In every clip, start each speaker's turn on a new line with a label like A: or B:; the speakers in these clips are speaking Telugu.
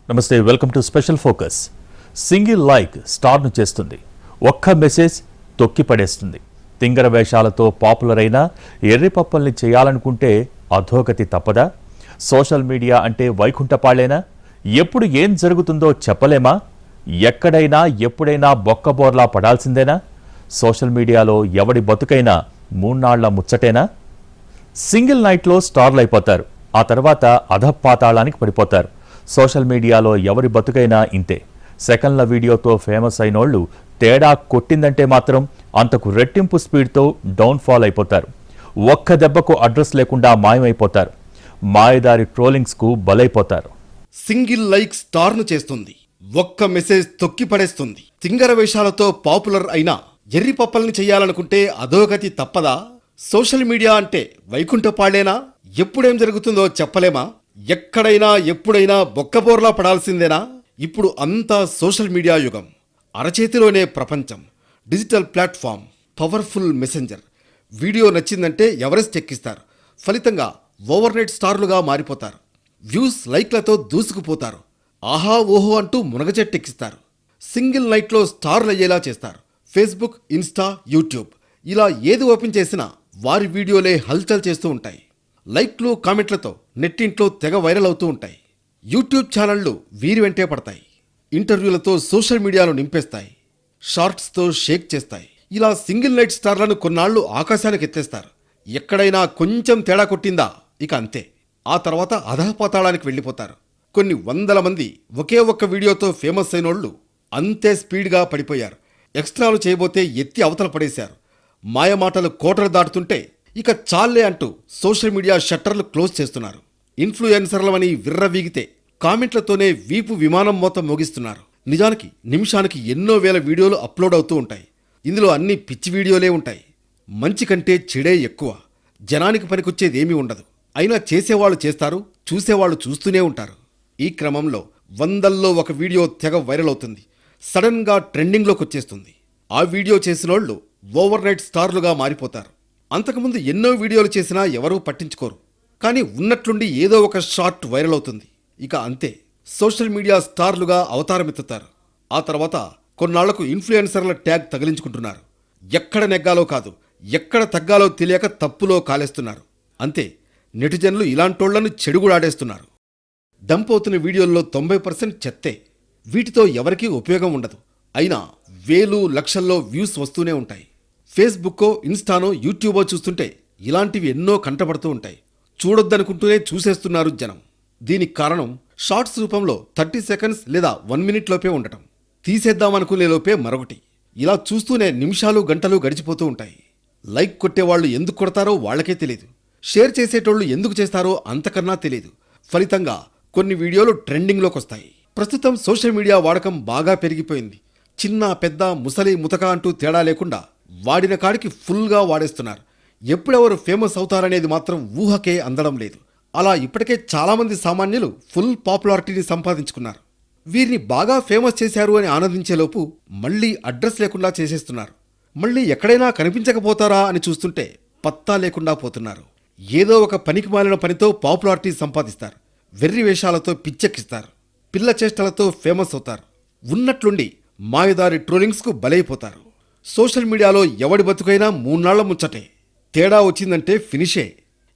A: నమస్తే, welcome to special focus. Single like స్టార్ను చేస్తుంది, ఒక్క మెసేజ్ తొక్కి పడేస్తుంది. తింగర వేషాలతో పాపులర్ అయిన ఎర్రిపప్పల్ని చేయాలనుకుంటే అధోగతి తప్పదా? సోషల్ మీడియా అంటే వైకుంఠపాళేనా? ఎప్పుడు ఏం జరుగుతుందో చెప్పలేమా? ఎక్కడైనా ఎప్పుడైనా బొక్కబోర్లా పడాల్సిందేనా? సోషల్ మీడియాలో ఎవడి బతుకైనా మూన్నాళ్ల ముచ్చటేనా? సింగిల్ నైట్లో స్టార్లు అయిపోతారు, ఆ తర్వాత అధపాతాళానికి పడిపోతారు. సోషల్ మీడియాలో ఎవరి బతుకైనా ఇంతే. సెకండ్ల వీడియోతో ఫేమస్ అయినోళ్లు తేడా కొట్టిందంటే మాత్రం అంతకు రెట్టింపు స్పీడ్తో డౌన్ఫాల్ అయిపోతారు. ఒక్క దెబ్బకు అడ్రస్ లేకుండా మాయమైపోతారు. మాయదారి ట్రోలింగ్స్కు బలైపోతారు.
B: సింగిల్ లైక్ స్టార్ను చేస్తుంది, ఒక్క మెసేజ్ తొక్కి పడేస్తుంది. తింగర వేషాలతో పాపులర్ అయినా ఎర్రిపప్పల్ని చెయ్యాలనుకుంటే అధోగతి తప్పదా? సోషల్ మీడియా అంటే వైకుంఠపాళేనా? ఎప్పుడేం జరుగుతుందో చెప్పలేమా? ఎక్కడైనా ఎప్పుడైనా బొక్కబోర్లా పడాల్సిందేనా? ఇప్పుడు అంతా సోషల్ మీడియా యుగం. అరచేతిలోనే ప్రపంచం. Digital platform, powerful messenger. Video నచ్చిందంటే ఎవరెస్ట్ ఎక్కిస్తారు. ఫలితంగా ఓవర్నైట్ స్టార్లుగా మారిపోతారు. వ్యూస్, లైక్లతో దూసుకుపోతారు. ఆహా ఓహో అంటూ మునగచెట్టెక్కిస్తారు. సింగిల్ నైట్లో స్టార్లు అయ్యేలా చేస్తారు. ఫేస్బుక్, ఇన్స్టా, యూట్యూబ్ ఇలా ఏది ఓపెన్ చేసినా వారి వీడియోలే హల్చల్ చేస్తూ ఉంటాయి. లైక్లు, కామెంట్లతో నెట్టింట్లో తెగ వైరల్ అవుతూ ఉంటాయి. యూట్యూబ్ ఛానళ్లు వీరి వెంటే పడతాయి. ఇంటర్వ్యూలతో సోషల్ మీడియాను నింపేస్తాయి. షార్ట్స్తో షేక్ చేస్తాయి. ఇలా సింగిల్ నైట్ స్టార్లను కొన్నాళ్లు ఆకాశానికి ఎత్తేస్తారు. ఎక్కడైనా కొంచెం తేడా కొట్టిందా ఇక అంతే. ఆ తర్వాత అధపాతాళానికి వెళ్ళిపోతారు. కొన్ని వందల మంది ఒకే ఒక్క వీడియోతో ఫేమస్ అయినోళ్లు అంతే స్పీడ్గా పడిపోయారు. ఎక్స్ట్రాలు చేయబోతే ఎత్తి అవతల పడేశారు. మాయమాటలు కోటలు దాటుతుంటే ఇక చాలే అంటూ సోషల్ మీడియా షట్టర్లు క్లోజ్ చేస్తున్నారు. ఇన్ఫ్లుయెన్సర్లమని విర్రవీగితే కామెంట్లతోనే వీపు విమానం మోత మోగిస్తున్నారు. నిజానికి నిమిషానికి ఎన్నో వేల వీడియోలు అప్లోడ్ అవుతూ ఉంటాయి. ఇందులో అన్ని పిచ్చి వీడియోలే ఉంటాయి. మంచి కంటే చెడే ఎక్కువ. జనానికి పనికొచ్చేదేమీ ఉండదు. అయినా చేసేవాళ్ళు చేస్తారు, చూసేవాళ్ళు చూస్తూనే ఉంటారు. ఈ క్రమంలో వందల్లో ఒక వీడియో తెగ వైరల్ అవుతుంది. సడన్గా ట్రెండింగ్లోకి వచ్చేస్తుంది. ఆ వీడియో చేసినోళ్లు ఓవర్నైట్ స్టార్లుగా మారిపోతారు. అంతకుముందు ఎన్నో వీడియోలు చేసినా ఎవరూ పట్టించుకోరు. కానీ ఉన్నట్లుండి ఏదో ఒక షార్ట్ వైరల్ అవుతుంది. ఇక అంతే, సోషల్ మీడియా స్టార్లుగా అవతారమెత్తుతారు. ఆ తర్వాత కొన్నాళ్లకు ఇన్ఫ్లుయెన్సర్ల ట్యాగ్ తగిలించుకుంటున్నారు. ఎక్కడ నెగ్గాలో కాదు, ఎక్కడ తగ్గాలో తెలియక తప్పులో కాలేస్తున్నారు. అంతే, నెటిజన్లు ఇలాంటోళ్లను చెడుగుడాడేస్తున్నారు. డంప్ అవుతున్న వీడియోల్లో 90% చెత్తే. వీటితో ఎవరికీ ఉపయోగం ఉండదు. అయినా వేలు లక్షల్లో వ్యూస్ వస్తూనే ఉంటాయి. ఫేస్బుక్కో, ఇన్స్టానో, యూట్యూబో చూస్తుంటే ఇలాంటివి ఎన్నో కంటపడుతూ ఉంటాయి. చూడొద్దనుకుంటూనే చూసేస్తున్నారు జనం. దీనికి కారణం షార్ట్స్ రూపంలో 30 సెకండ్స్ లేదా 1 మినిట్ లోపే ఉండటం. తీసేద్దామనుకునే లోపే మరొకటి. ఇలా చూస్తూనే నిమిషాలు, గంటలు గడిచిపోతూ ఉంటాయి. లైక్ కొట్టేవాళ్లు ఎందుకు కొడతారో వాళ్లకే తెలియదు. షేర్ చేసేటోళ్లు ఎందుకు చేస్తారో అంతకన్నా తెలియదు. ఫలితంగా కొన్ని వీడియోలు ట్రెండింగ్లోకి వస్తాయి. ప్రస్తుతం సోషల్ మీడియా వాడకం బాగా పెరిగిపోయింది. చిన్న, పెద్ద, ముసలి, ముతక అంటూ తేడా లేకుండా వాడిన కాడికి ఫుల్గా వాడేస్తున్నారు. ఎప్పుడెవరు ఫేమస్ అవుతారనేది మాత్రం ఊహకే అందడం లేదు. అలా ఇప్పటికే చాలామంది సామాన్యులు ఫుల్ పాపులారిటీని సంపాదించుకున్నారు. వీరిని బాగా ఫేమస్ చేశారు అని ఆనందించేలోపు మళ్లీ అడ్రస్ లేకుండా చేసేస్తున్నారు. మళ్లీ ఎక్కడైనా కనిపించకపోతారా అని చూస్తుంటే పత్తా లేకుండా పోతున్నారు. ఏదో ఒక పనికి మాలిన పనితో పాపులారిటీ సంపాదిస్తారు. వెర్రి వేషాలతో పిచ్చెక్కిస్తారు. పిల్ల చేష్టలతో ఫేమస్ అవుతారు. ఉన్నట్లుండి మాయదారి ట్రోలింగ్స్కు బలైపోతారు. సోషల్ మీడియాలో ఎవడి బతుకైనా మూన్నాళ్ల ముచ్చటే. తేడా వచ్చిందంటే ఫినిషే.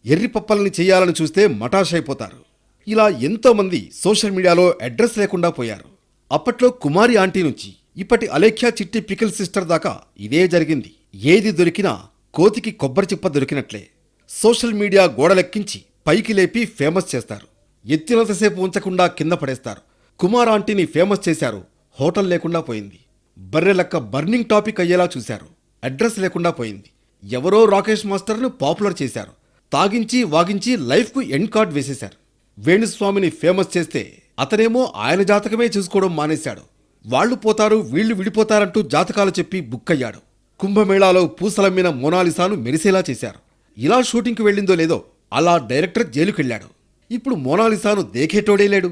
B: ఎర్రిపప్పల్ని చేయాలని చూస్తే మటాష్ అయిపోతారు. ఇలా ఎంతోమంది సోషల్ మీడియాలో అడ్రస్ లేకుండా పోయారు. అప్పట్లో కుమారి ఆంటీ నుంచి ఇప్పటి అలేఖ్యా చిట్టి పికిల్ సిస్టర్ దాకా ఇదే జరిగింది. ఏది దొరికినా కోతికి కొబ్బరి చిప్ప దొరికినట్లే. సోషల్ మీడియా గోడలెక్కించి పైకి లేపి ఫేమస్ చేస్తారు. ఎత్తినంతసేపు ఉంచకుండా కింద పడేస్తారు. కుమార్ ఆంటీని ఫేమస్ చేశారు, హోటల్ లేకుండా పోయింది. బర్రెలక్క బర్నింగ్ టాపిక్ అయ్యేలా చూశారు, అడ్రస్ లేకుండా పోయింది. ఎవరో రాకేష్ మాస్టర్ను పాపులర్ చేశారు. తాగించి వాగించి లైఫ్కు ఎండ్ కార్డ్ వేసేశారు. వేణుస్వామిని ఫేమస్ చేస్తే అతనేమో ఆయన జాతకమే చూసుకోవడం మానేశాడు. వాళ్లు పోతారు, వీళ్లు విడిపోతారంటూ జాతకాలు చెప్పి బుక్కయ్యాడు. కుంభమేళాలో పూసలమ్మిన మోనాలిసాను మెరిసేలా చేశారు. ఇలా షూటింగ్కి వెళ్ళిందో లేదో అలా డైరెక్టర్ జైలుకెళ్లాడు. ఇప్పుడు మోనాలిసాను దేఖేటోడే లేడు.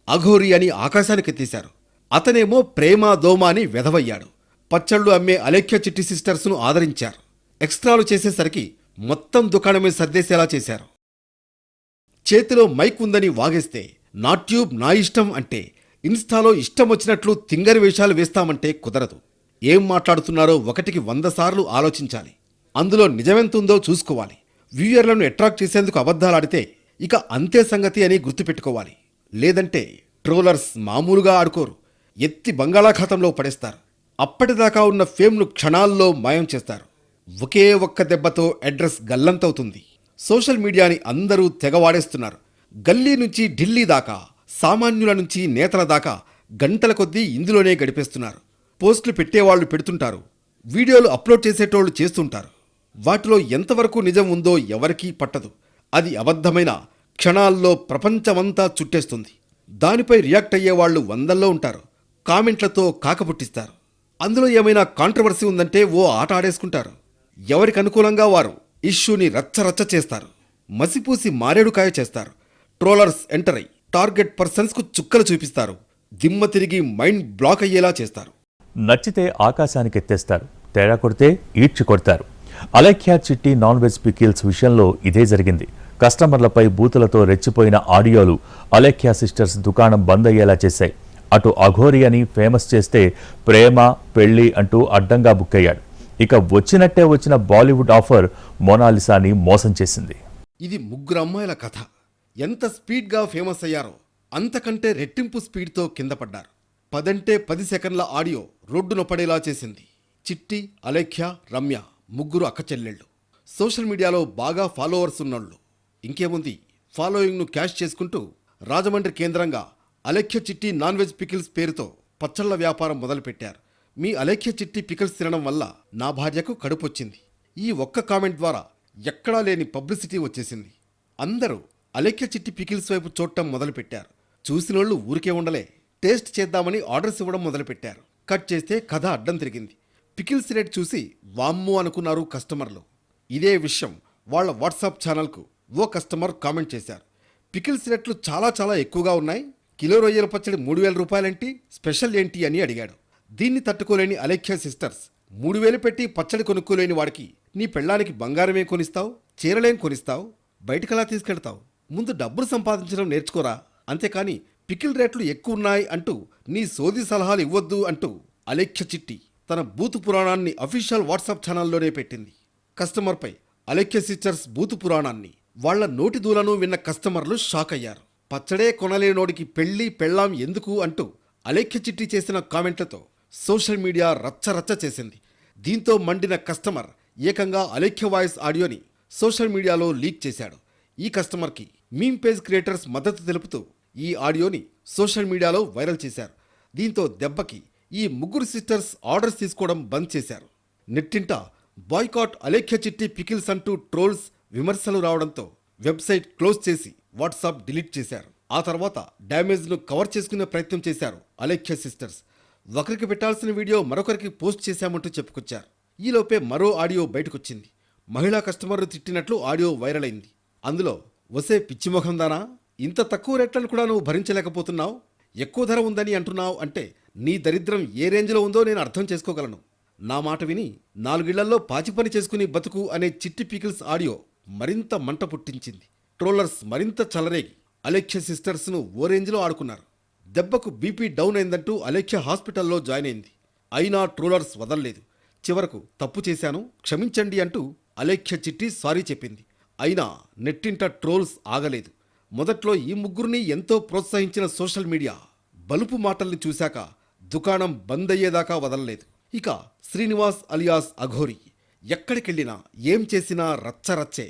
B: అఘోరి అని ఆకాశానికెత్తేశారు. అతనేమో ప్రేమ దోమ అని వెధవయ్యాడు. పచ్చళ్ళు అమ్మే అలేఖ్య చిట్టి సిస్టర్స్ను ఆదరించారు. ఎక్స్ట్రాలు చేసేసరికి మొత్తం దుకాణమే సర్దేసేలా చేశారు. చేతిలో మైక్ ఉందని వాగేస్తే నా ట్యూబ్ నా ఇష్టం అంటే ఇన్స్టాలో ఇష్టం వచ్చినట్లు తింగరి వేషాలు వేస్తామంటే కుదరదు. ఏం మాట్లాడుతున్నారో 1కి 100 సార్లు ఆలోచించాలి. అందులో నిజమెంతుందో చూసుకోవాలి. వ్యూయర్లను అట్రాక్ట్ చేసేందుకు అబద్ధాలాడితే ఇక అంతే సంగతి అని గుర్తుపెట్టుకోవాలి. లేదంటే ట్రోలర్స్ మామూలుగా ఆడుకోరు, ఎత్తి బంగాళాఖాతంలో పడేస్తారు. అప్పటిదాకా ఉన్న ఫేమ్ను క్షణాల్లో మాయం చేస్తారు. ఒకే ఒక్క దెబ్బతో అడ్రస్ గల్లంతవుతుంది. సోషల్ మీడియాని అందరూ తెగవాడేస్తున్నారు. గల్లీ నుంచి ఢిల్లీ దాకా, సామాన్యుల నుంచి నేతల దాకా గంటల కొద్దీ ఇందులోనే గడిపేస్తున్నారు. పోస్టులు పెట్టేవాళ్లు పెడుతుంటారు, వీడియోలు అప్లోడ్ చేసేటోళ్లు చేస్తుంటారు. వాటిలో ఎంతవరకు నిజం ఉందో ఎవరికీ పట్టదు. అది అబద్ధమైన క్షణాల్లో ప్రపంచమంతా చుట్టేస్తుంది. దానిపై రియాక్ట్ అయ్యేవాళ్లు 100ల్లో ఉంటారు. కామెంట్లతో కాకపుట్టిస్తారు. అందులో ఏమైనా కాంట్రవర్సీ ఉందంటే ఓ ఆట ఆడేసుకుంటారు. ఎవరికి అనుకూలంగా వారు ఇష్యూని రచ్చరచ్చ చేస్తారు. మసిపూసి మారేడుకాయ చేస్తారు. ట్రోలర్స్ ఎంటర్ అయి టార్గెట్ పర్సన్స్కు చుక్కలు చూపిస్తారు. దిమ్మ తిరిగి మైండ్ బ్లాక్ అయ్యేలా చేస్తారు.
A: నచ్చితే ఆకాశానికి ఎత్తేస్తారు, తేడా కొడితే ఈడ్చి కొడతారు. అలేఖ్య చిట్టి నాన్ వెజ్ పికిల్స్ విషయంలో ఇదే జరిగింది. కస్టమర్లపై బూతులతో రెచ్చిపోయిన ఆడియోలు అలేఖ్య సిస్టర్స్ దుకాణం బంద్ అయ్యేలా చేశాయి. అటు అఘోరి అని ఫేమస్ చేస్తే ప్రేమ పెళ్లి అంటూ అడ్డంగా బుక్ అయ్యాడు. ఇక వచ్చినట్టే వచ్చిన బాలీవుడ్ ఆఫర్ మోనాలిసాని మోసం చేసింది.
B: ఇది 3 అమ్మాయిల కథ. ఎంత స్పీడ్గా ఫేమస్ అయ్యారో అంతకంటే రెట్టింపు స్పీడ్తో కింద పడ్డారు. 10 అంటే 10 సెకండ్ల ఆడియో రోడ్డున పడేలా చేసింది. చిట్టి, అలేఖ్య, రమ్య 3 అక్క చెల్లెళ్ళు. సోషల్ మీడియాలో బాగా ఫాలోవర్స్ ఉన్నోళ్ళు. ఇంకేముంది, ఫాలోయింగ్ను క్యాష్ చేసుకుంటూ రాజమండ్రి కేంద్రంగా అలేఖ్య చిట్టి నాన్ వెజ్ పికిల్స్ పేరుతో పచ్చళ్ల వ్యాపారం మొదలుపెట్టారు. మీ అలేఖ్య చిట్టి పికిల్స్ తినడం వల్ల నా భార్యకు కడుపొచ్చింది. ఈ ఒక్క కామెంట్ ద్వారా ఎక్కడా లేని పబ్లిసిటీ వచ్చేసింది. అందరూ అలేఖ్య చిట్టి పికిల్స్ వైపు చూడటం మొదలుపెట్టారు. చూసినోళ్లు ఊరికే ఉండలే, టేస్ట్ చేద్దామని ఆర్డర్స్ ఇవ్వడం మొదలుపెట్టారు. కట్ చేస్తే కథ అడ్డం తిరిగింది. పికిల్స్ రేట్ చూసి వామ్మో అనుకున్నారు కస్టమర్లు. ఇదే విషయం వాళ్ళ వాట్సాప్ ఛానల్కు ఓ కస్టమర్ కామెంట్ చేశారు. పికిల్స్ రేట్లు చాలా చాలా ఎక్కువగా ఉన్నాయి, కిలో రొయ్యల పచ్చడి 3000 రూపాయలేంటి, స్పెషల్ ఏంటి అని అడిగాడు. దీన్ని తట్టుకోలేని అలేఖ్య సిస్టర్స్, 3000 పెట్టి పచ్చడి కొనుక్కోలేని వాడికి నీ పెళ్ళానికి బంగారమే కొనిస్తావు, చీరలేం కొనిస్తావు, బయటకలా తీసుకెళ్తావు, ముందు డబ్బులు సంపాదించడం నేర్చుకోరా, అంతేకాని పికిల్ రేట్లు ఎక్కువ ఉన్నాయి అంటూ నీ సోది సలహాలు ఇవ్వొద్దు అంటూ అలేఖ్య చిట్టి తన బూతు పురాణాన్ని అఫీషియల్ వాట్సాప్ ఛానల్లోనే పెట్టింది. కస్టమర్పై అలేఖ్య సిస్టర్స్ బూతు పురాణాన్ని, వాళ్ల నోటి దూలను విన్న కస్టమర్లు షాక్ అయ్యారు. పచ్చడే కొనలేనోడికి పెళ్లి పెళ్ళాం ఎందుకు అంటూ అలేఖ్య చిట్టి చేసిన కామెంట్లతో సోషల్ మీడియా రచ్చరచ్చ చేసింది. దీంతో మండిన కస్టమర్ ఏకంగా అలేఖ్య వాయిస్ ఆడియోని సోషల్ మీడియాలో లీక్ చేశాడు. ఈ కస్టమర్కి మీమ్ పేజ్ క్రియేటర్స్ మద్దతు తెలుపుతూ ఈ ఆడియోని సోషల్ మీడియాలో వైరల్ చేశారు. దీంతో దెబ్బకి ఈ 3 సిస్టర్స్ ఆర్డర్స్ తీసుకోవడం బంద్ చేశారు. నెట్టింట బాయ్కాట్ అలేఖ్య చిట్టి పికిల్స్ అంటూ ట్రోల్స్, విమర్శలు రావడంతో వెబ్సైట్ క్లోజ్ చేసి వాట్సాప్ డిలీట్ చేశారు. ఆ తర్వాత డ్యామేజ్ను కవర్ చేసుకునే ప్రయత్నం చేశారు అలేఖ్య సిస్టర్స్. ఒకరికి పెట్టాల్సిన వీడియో మరొకరికి పోస్ట్ చేశామంటూ చెప్పుకొచ్చారు. ఈలోపే మరో ఆడియో బయటకొచ్చింది. మహిళా కస్టమర్లు తిట్టినట్లు ఆడియో వైరల్ అయింది. అందులో వసే పిచ్చిమొఖందానా, ఇంత తక్కువ రేట్లను కూడా నువ్వు భరించలేకపోతున్నావు, ఎక్కువ ధర ఉందని అంటున్నావు అంటే నీ దరిద్రం ఏ రేంజ్లో ఉందో నేను అర్థం చేసుకోగలను. నా మాట విని 4 ఇళ్లలో పాచి పని చేసుకుని బతుకు అనే చిట్టి పికిల్స్ ఆడియో మరింత మంట పుట్టించింది. ట్రోలర్స్ మరింత చలరేగి అలేఖ్య సిస్టర్స్ను ఓ రేంజ్లో ఆడుకున్నారు. దెబ్బకు బీపీ డౌన్ అయిందంటూ అలేఖ్య హాస్పిటల్లో జాయిన్ అయింది. అయినా ట్రోలర్స్ వదల్లేదు. చివరకు తప్పు చేశాను, క్షమించండి అంటూ అలేఖ్య చిట్టి సారీ చెప్పింది. అయినా నెట్టింట ట్రోల్స్ ఆగలేదు. మొదట్లో ఈ 3 ఎంతో ప్రోత్సహించిన సోషల్ మీడియా బలుపు మాటల్ని చూశాక దుకాణం బంద్ అయ్యేదాకా వదలలేదు. ఇక శ్రీనివాస్ అలియాస్ అఘోరి ఎక్కడికెళ్ళినా ఏం చేసినా రచ్చరచ్చే.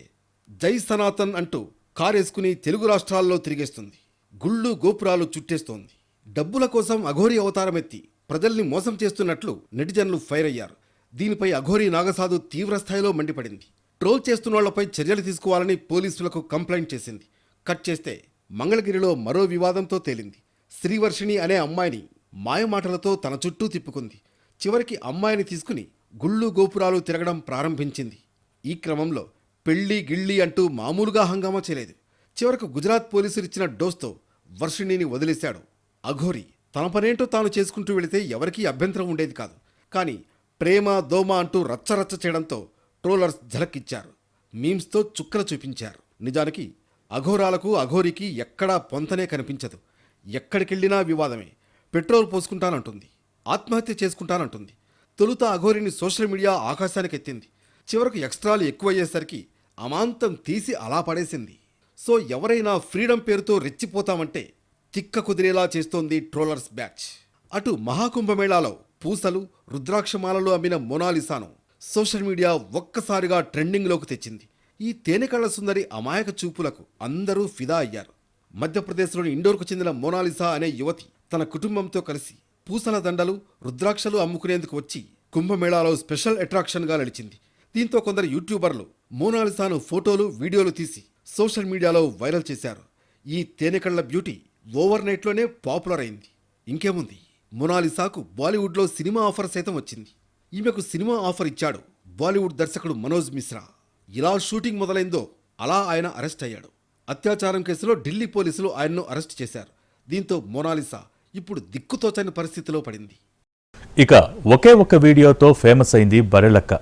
B: జై సనాతన్ అంటూ కారేసుకుని తెలుగు రాష్ట్రాల్లో తిరిగేస్తుంది. గుళ్ళు గోపురాలు చుట్టేస్తోంది. డబ్బుల కోసం అఘోరి అవతారమెత్తి ప్రజల్ని మోసం చేస్తున్నట్లు నెటిజన్లు ఫైర్ అయ్యారు. దీనిపై అఘోరి నాగసాధు తీవ్రస్థాయిలో మండిపడింది. ట్రోల్ చేస్తున్నోళ్లపై చర్యలు తీసుకోవాలని పోలీసులకు కంప్లైంట్ చేసింది. కట్ చేస్తే మంగళగిరిలో మరో వివాదంతో తేలింది. శ్రీవర్షిణి అనే అమ్మాయిని మాయమాటలతో తన చుట్టూ తిప్పుకుంది. చివరికి అమ్మాయిని తీసుకుని గుళ్ళు గోపురాలు తిరగడం ప్రారంభించింది. ఈ క్రమంలో పెళ్లి గిళ్ళి అంటూ మామూలుగా హంగామా చేయలేదు. చివరకు గుజరాత్ పోలీసులు ఇచ్చిన డోస్తో వర్షిణిని వదిలేశాడు అఘోరి. తన పనేంటో తాను చేసుకుంటూ వెళితే ఎవరికీ అభ్యంతరం ఉండేది కాదు. కానీ ప్రేమ దోమ అంటూ రచ్చరచ్చ చేయడంతో ట్రోలర్స్ ఝలక్కిచ్చారు. మీమ్స్తో చుక్కలు చూపించారు. నిజానికి అఘోరాలకు అఘోరికి ఎక్కడా పొంతనే కనిపించదు. ఎక్కడికెళ్ళినా వివాదమే. పెట్రోల్ పోసుకుంటానంటుంది, ఆత్మహత్య చేసుకుంటానంటుంది. తొలుత అఘోరిని సోషల్ మీడియా ఆకాశానికి ఎత్తింది. చివరకు ఎక్స్ట్రాలు ఎక్కువయ్యేసరికి అమాంతం తీసి అలా పడేసింది. సో ఎవరైనా ఫ్రీడమ్ పేరుతో రెచ్చిపోతామంటే తిక్క కుదిరేలా చేస్తోంది ట్రోలర్స్ బ్యాచ్. అటు మహాకుంభమేళాలో పూసలు రుద్రాక్షమాలలు అమ్మిన మోనాలిసాను సోషల్ మీడియా ఒక్కసారిగా ట్రెండింగ్లోకి తెచ్చింది. ఈ తేనెకళ్ల సుందరి అమాయక చూపులకు అందరూ ఫిదా అయ్యారు. మధ్యప్రదేశ్లోని ఇండోర్కు చెందిన మోనాలిసా అనే యువతి తన కుటుంబంతో కలిసి పూసల దండలు రుద్రాక్షలు అమ్ముకునేందుకు వచ్చి కుంభమేళాలో స్పెషల్ అట్రాక్షన్గా నిలిచింది. దీంతో కొందరు యూట్యూబర్లు మోనాలిసాను ఫోటోలు వీడియోలు తీసి సోషల్ మీడియాలో వైరల్ చేశారు. ఈ తేనెకళ్ల బ్యూటీ ఓవర్ నైట్లోనే పాపులర్ అయింది. ఇంకేముంది, మోనాలిసాకు బాలీవుడ్లో సినిమా ఆఫర్ సైతం వచ్చింది. ఈమెకు సినిమా ఆఫర్ ఇచ్చాడు బాలీవుడ్ దర్శకుడు మనోజ్ మిశ్రా. ఇలా షూటింగ్ మొదలైందో అలా ఆయన అరెస్ట్ అయ్యాడు. అత్యాచారం కేసులో ఢిల్లీ పోలీసులు ఆయన్ను అరెస్ట్ చేశారు. దీంతో మోనాలిసా ఇప్పుడు దిక్కుతోచని పరిస్థితిలో పడింది.
A: ఇక ఒకే ఒక్క వీడియోతో ఫేమస్ అయింది బర్రెలక్క.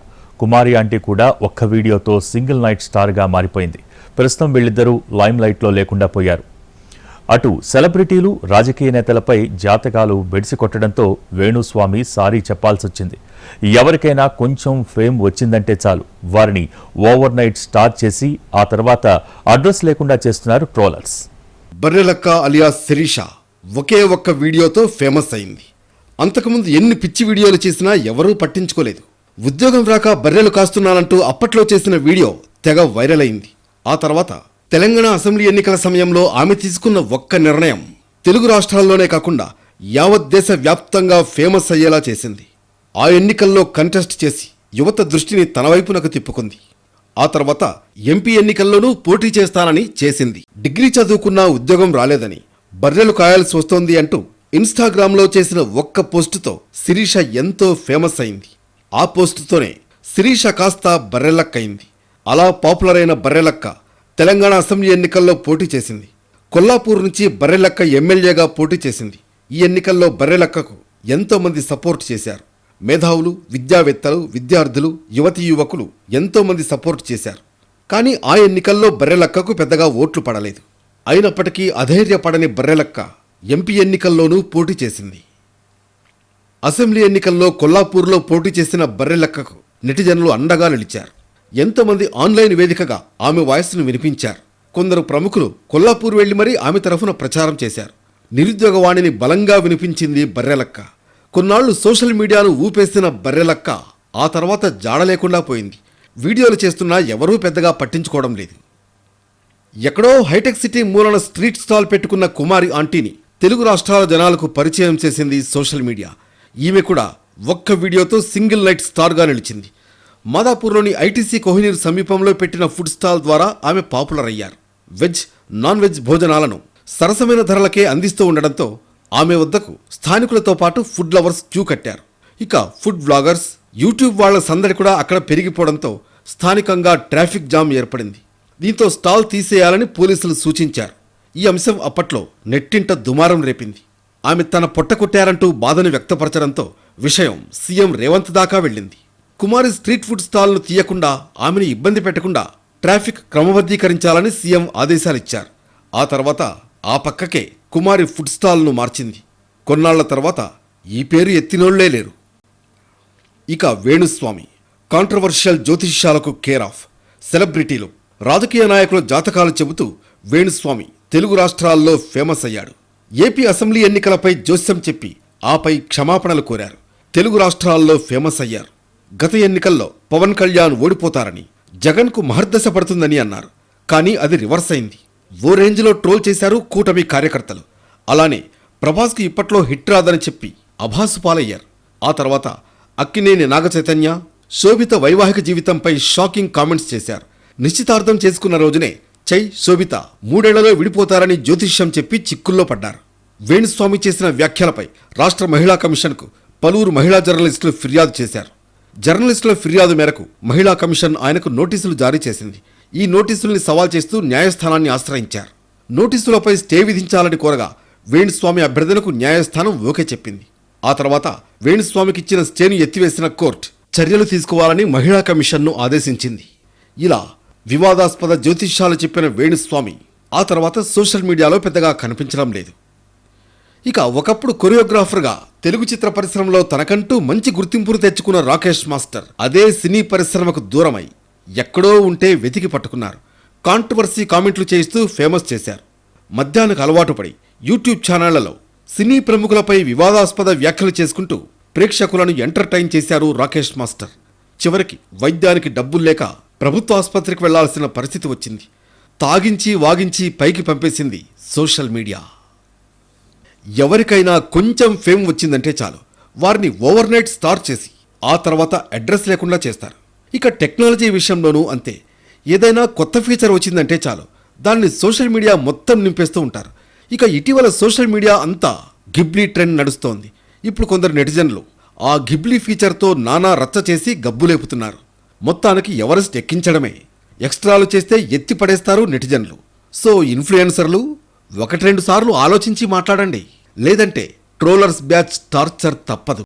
A: కుమారి ఆంటీ కూడా ఒక్క వీడియోతో సింగిల్ నైట్ స్టార్గా మారిపోయింది. ప్రస్తుతం వీళ్ళిద్దరూ లైమ్ లైట్లో లేకుండా పోయారు. అటు సెలబ్రిటీలు రాజకీయ నేతలపై జాతకాలు బెడిసి కొట్టడంతో వేణుస్వామి సారీ చెప్పాల్సొచ్చింది. ఎవరికైనా కొంచెం ఫేమ్ వచ్చిందంటే చాలు వారిని ఓవర్ నైట్ స్టార్ చేసి ఆ తర్వాత అడ్రస్ లేకుండా చేస్తున్నారు ట్రోలర్స్.
B: బర్రెలక్క అలియాస్ శిరీష ఒకే ఒక్క వీడియోతో ఫేమస్ అయింది. అంతకుముందు ఎన్ని పిచ్చి వీడియోలు చేసినా ఎవరూ పట్టించుకోలేదు. ఉద్యోగం రాక బర్రెలు కాస్తున్నానంటూ అప్పట్లో చేసిన వీడియో తెగ వైరల్ అయింది. ఆ తర్వాత తెలంగాణ అసెంబ్లీ ఎన్నికల సమయంలో ఆమె తీసుకున్న ఒక్క నిర్ణయం తెలుగు రాష్ట్రాల్లోనే కాకుండా యావత్ దేశ వ్యాప్తంగా ఫేమస్ అయ్యేలా చేసింది. ఆ ఎన్నికల్లో కంటెస్ట్ చేసి యువత దృష్టిని తన వైపునకు తిప్పుకుంది. ఆ తర్వాత ఎంపీ ఎన్నికల్లోనూ పోటీ చేస్తానని చేసింది. డిగ్రీ చదువుకున్నా ఉద్యోగం రాలేదని బర్రెలు కాయాల్సి వస్తోంది అంటూ ఇన్స్టాగ్రామ్లో చేసిన ఒక్క పోస్టుతో శిరీష ఎంతో ఫేమస్ అయింది. ఆ పోస్టుతోనే శిరీష కాస్త బర్రెలక్కయింది. అలా పాపులర్ అయిన బర్రెలక్క తెలంగాణ అసెంబ్లీ ఎన్నికల్లో పోటీ చేసింది. కొల్లాపూర్ నుంచి బర్రెలక్క ఎమ్మెల్యేగా పోటీ చేసింది. ఈ ఎన్నికల్లో బర్రెలక్కకు ఎంతో మంది సపోర్ట్ చేశారు. మేధావులు, విద్యావేత్తలు, విద్యార్థులు, యువతీ యువకులు ఎంతో మంది సపోర్ట్ చేశారు. కానీ ఆ ఎన్నికల్లో బర్రెలక్కకు పెద్దగా ఓట్లు పడలేదు. అయినప్పటికీ అధైర్యపడని బర్రెలక్క ఎంపీ ఎన్నికల్లోనూ పోటీ చేసింది. అసెంబ్లీ ఎన్నికల్లో కొల్లాపూర్లో పోటీ చేసిన బర్రెలక్కకు నెటిజనులు అండగా నిలిచారు. ఎంతోమంది ఆన్లైన్ వేదికగా ఆమె వాయిస్ను వినిపించారు. కొందరు ప్రముఖులు కొల్లాపూర్ వెళ్లి మరీ ఆమె తరఫున ప్రచారం చేశారు. నిరుద్యోగ వాణిని బలంగా వినిపించింది బర్రెలక్క. కొన్నాళ్లు సోషల్ మీడియాను ఊపేసిన బర్రెలక్క ఆ తర్వాత జాడలేకుండా పోయింది. వీడియోలు చేస్తున్నా ఎవరూ పెద్దగా పట్టించుకోవడం లేదు. ఎక్కడో హైటెక్ సిటీ మూలన స్ట్రీట్ స్టాల్ పెట్టుకున్న కుమారి ఆంటీని తెలుగు రాష్ట్రాల జనాలకు పరిచయం చేసింది సోషల్ మీడియా. ఈమె కూడా ఒక్క వీడియోతో సింగిల్ నైట్ స్టార్గా నిలిచింది. మాదాపూర్లోని ఐటీసీ కోహినూర్ సమీపంలో పెట్టిన ఫుడ్ స్టాల్ ద్వారా ఆమె పాపులర్ అయ్యారు. వెజ్, నాన్ వెజ్ భోజనాలను సరసమైన ధరలకే అందిస్తూ ఉండడంతో ఆమె వద్దకు స్థానికులతో పాటు ఫుడ్ లవర్స్ క్యూ కట్టారు. ఇక ఫుడ్ వ్లాగర్స్, యూట్యూబ్ వాళ్ల సందడి కూడా అక్కడ పెరిగిపోవడంతో స్థానికంగా ట్రాఫిక్ జామ్ ఏర్పడింది. దీంతో స్టాల్ తీసేయాలని పోలీసులు సూచించారు. ఈ అంశం అప్పట్లో నెట్టింట దుమారం రేపింది. ఆమె తన పొట్ట కొట్టారంటూ బాధను వ్యక్తపరచడంతో విషయం సీఎం రేవంత్ దాకా వెళ్ళింది. కుమారి స్ట్రీట్ ఫుడ్ స్టాల్ను తీయకుండా ఆమెను ఇబ్బంది పెట్టకుండా ట్రాఫిక్ క్రమబద్ధీకరించాలని సీఎం ఆదేశాలిచ్చారు. ఆ తర్వాత ఆ పక్కకే కుమారి ఫుడ్ స్టాల్ను మార్చింది. కొన్నాళ్ల తర్వాత ఈ పేరు ఎత్తినోళ్లే లేరు. ఇక వేణుస్వామి కాంట్రవర్షియల్ జ్యోతిష్యాలకు కేర్ ఆఫ్. సెలబ్రిటీలు, రాజకీయ నాయకుల జాతకాలు చెబుతూ వేణుస్వామి తెలుగు రాష్ట్రాల్లో ఫేమస్ అయ్యాడు. ఏపీ అసెంబ్లీ ఎన్నికలపై జోస్యం చెప్పి ఆపై క్షమాపణలు కోరారు. తెలుగు రాష్ట్రాల్లో ఫేమస్ అయ్యారు. గత ఎన్నికల్లో పవన్ కళ్యాణ్ ఓడిపోతారని, జగన్కు మహర్దశ పడుతుందని అన్నారు. కానీ అది రివర్స్ అయింది. ఓ రేంజ్లో ట్రోల్ చేశారు కూటమి కార్యకర్తలు. అలానే ప్రభాస్కి ఇప్పట్లో హిట్ రాదని చెప్పి అభాసు పాలయ్యారు. ఆ తర్వాత అక్కినేని నాగచైతన్య, శోభిత వైవాహిక జీవితంపై షాకింగ్ కామెంట్స్ చేశారు. నిశ్చితార్థం చేసుకున్న రోజునే చై, శోభిత 3 ఏళ్లలో విడిపోతారని జ్యోతిష్యం చెప్పి చిక్కుల్లో పడ్డారు. వేణుస్వామి చేసిన వ్యాఖ్యలపై రాష్ట్ర మహిళా కమిషన్కు పలువురు మహిళా జర్నలిస్టులు ఫిర్యాదు చేశారు. జర్నలిస్టుల ఫిర్యాదు మేరకు మహిళా కమిషన్ ఆయనకు నోటీసులు జారీ చేసింది. ఈ నోటీసుల్ని సవాల్ చేస్తూ న్యాయస్థానాన్ని ఆశ్రయించారు. నోటీసులపై స్టే విధించాలని కోరగా వేణుస్వామి అభ్యర్థనకు న్యాయస్థానం ఓకే చెప్పింది. ఆ తర్వాత వేణుస్వామికిచ్చిన స్టేను ఎత్తివేసిన కోర్టు చర్యలు తీసుకోవాలని మహిళా కమిషన్ను ఆదేశించింది. ఇలా వివాదాస్పద జ్యోతిష్యాలు చెప్పిన వేణుస్వామి ఆ తర్వాత సోషల్ మీడియాలో పెద్దగా కనిపించడం లేదు. ఇక ఒకప్పుడు కొరియోగ్రాఫర్గా తెలుగు చిత్ర పరిశ్రమలో తనకంటూ మంచి గుర్తింపును తెచ్చుకున్న రాకేష్ మాస్టర్ అదే సినీ పరిశ్రమకు దూరమై ఎక్కడో ఉంటే వెతికి పట్టుకున్నారు. కాంట్రవర్సీ కామెంట్లు చేయిస్తూ ఫేమస్ చేశారు. మద్యానికి అలవాటు పడి యూట్యూబ్ ఛానళ్లలో సినీ ప్రముఖులపై వివాదాస్పద వ్యాఖ్యలు చేసుకుంటూ ప్రేక్షకులను ఎంటర్టైన్ చేశారు రాకేష్ మాస్టర్. చివరికి వైద్యానికి డబ్బులు లేక ప్రభుత్వ ఆసుపత్రికి వెళ్లాల్సిన పరిస్థితి వచ్చింది. తాగించి వాగించి పైకి పంపేసింది సోషల్ మీడియా. ఎవరికైనా కొంచెం ఫేమ్ వచ్చిందంటే చాలు, వారిని ఓవర్ నైట్ స్టార్ చేసి ఆ తర్వాత అడ్రస్ లేకుండా చేస్తారు. ఇక టెక్నాలజీ విషయంలోనూ అంతే. ఏదైనా కొత్త ఫీచర్ వచ్చిందంటే చాలు, దాన్ని సోషల్ మీడియా మొత్తం నింపేస్తూ ఉంటారు. ఇక ఇటీవల సోషల్ మీడియా అంతా గిబ్లీ ట్రెండ్ నడుస్తోంది. ఇప్పుడు కొందరు నెటిజన్లు ఆ గిబ్లీ ఫీచర్తో నానా రచ్చ చేసి గబ్బులేపుతున్నారు. మొత్తానికి ఎవరెస్ట్ ఎక్కించడమే. ఎక్స్ట్రాలు చేస్తే ఎత్తి పడేస్తారు నెటిజన్లు. సో ఇన్ఫ్లుయెన్సర్లు 1-2 సార్లు ఆలోచించి మాట్లాడండి, లేదంటే ట్రోలర్స్ బ్యాచ్ టార్చర్ తప్పదు.